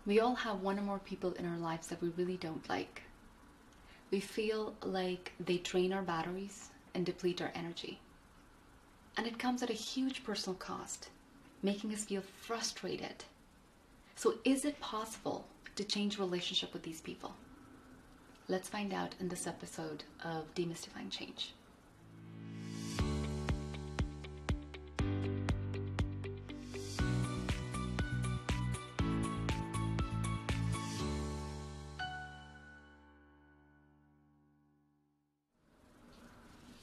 We all have one or more people in our lives that we really don't like. We feel like they drain our batteries and deplete our energy. And it comes at a huge personal cost, making us feel frustrated. So is it possible to change relationship with these people? Let's find out in this episode of Demystifying Change.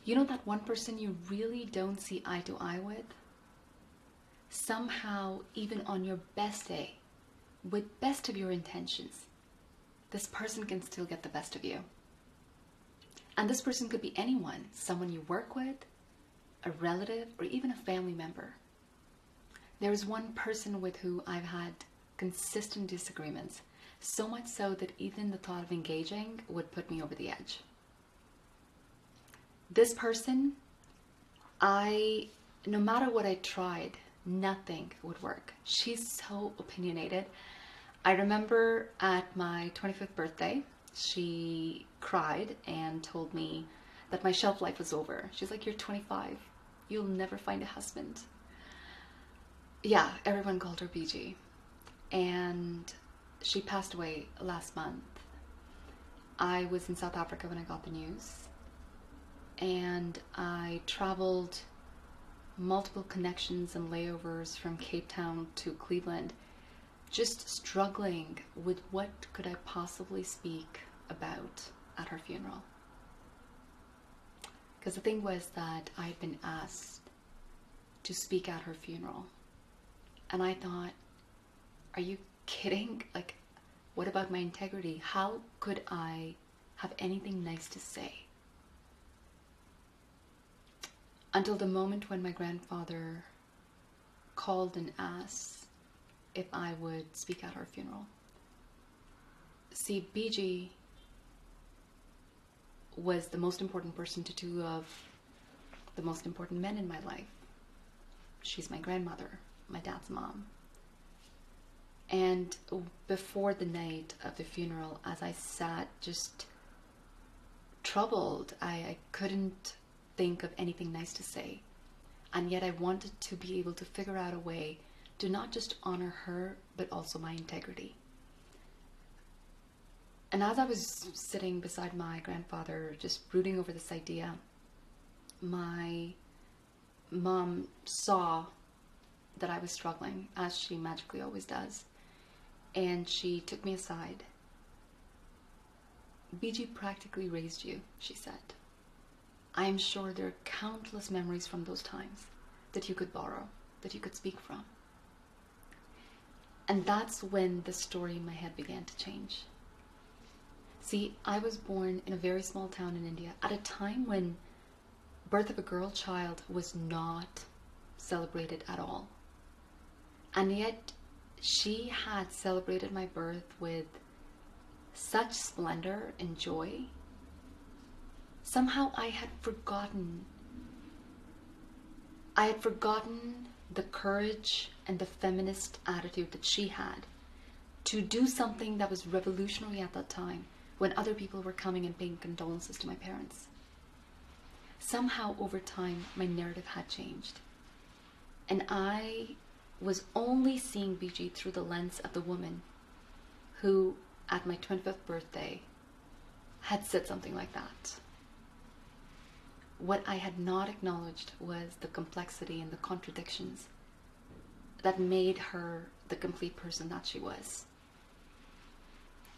You know that one person you really don't see eye to eye with? Somehow, even on your best day, with best of your intentions, this person can still get the best of you. And this person could be anyone, someone you work with, a relative, or even a family member. There is one person with who I've had consistent disagreements, so much so that even the thought of engaging would put me over the edge. This person, no matter what I tried, nothing would work. She's so opinionated. I remember at my 25th birthday, she cried and told me that my shelf life was over. She's like, "You're 25. You'll never find a husband." Yeah, everyone called her BG. And she passed away last month. I was in South Africa when I got the news. And I traveled multiple connections and layovers from Cape Town to Cleveland, just struggling with what could I possibly speak about at her funeral. Because the thing was that I had been asked to speak at her funeral. And I thought, are you kidding? Like, what about my integrity? How could I have anything nice to say? Until the moment when my grandfather called and asked if I would speak at her funeral. See, BG was the most important person to two of the most important men in my life. She's my grandmother, my dad's mom. And before the night of the funeral, as I sat just troubled, I couldn't think of anything nice to say. And yet I wanted to be able to figure out a way to not just honor her, but also my integrity. And as I was sitting beside my grandfather, just brooding over this idea, my mom saw that I was struggling, as she magically always does. And she took me aside. "BG practically raised you," she said. "I am sure there are countless memories from those times that you could borrow, that you could speak from." And that's when the story in my head began to change. See, I was born in a very small town in India at a time when birth of a girl child was not celebrated at all. And yet she had celebrated my birth with such splendor and joy. Somehow I had forgotten the courage and the feminist attitude that she had to do something that was revolutionary at that time when other people were coming and paying condolences to my parents. Somehow over time my narrative had changed. And I was only seeing BG through the lens of the woman who, at my 25th birthday, had said something like that. What I had not acknowledged was the complexity and the contradictions that made her the complete person that she was.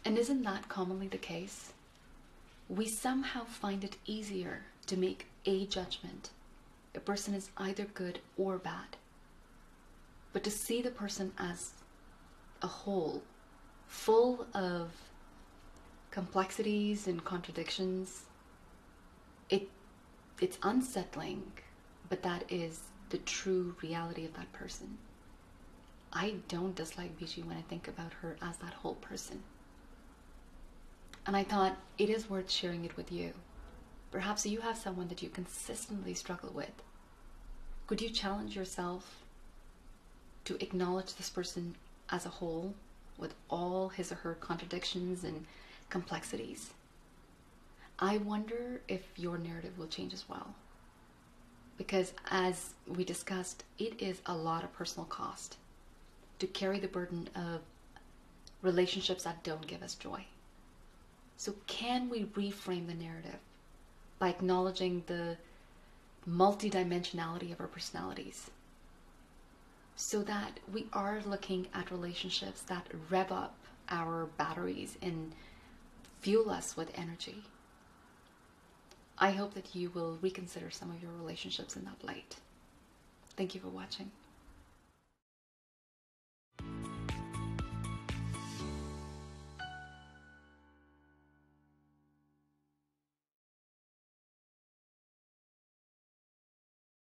And isn't that commonly the case? We somehow find it easier to make a judgment. A person is either good or bad. But to see the person as a whole, full of complexities and contradictions, it's unsettling, but that is the true reality of that person. I don't dislike BG when I think about her as that whole person. And I thought it is worth sharing it with you. Perhaps you have someone that you consistently struggle with. Could you challenge yourself to acknowledge this person as a whole with all his or her contradictions and complexities. I wonder if your narrative will change as well. Because as we discussed, it is a lot of personal cost to carry the burden of relationships that don't give us joy. So can we reframe the narrative by acknowledging the multidimensionality of our personalities, so that we are looking at relationships that rev up our batteries and fuel us with energy? I hope that you will reconsider some of your relationships in that light. Thank you for watching.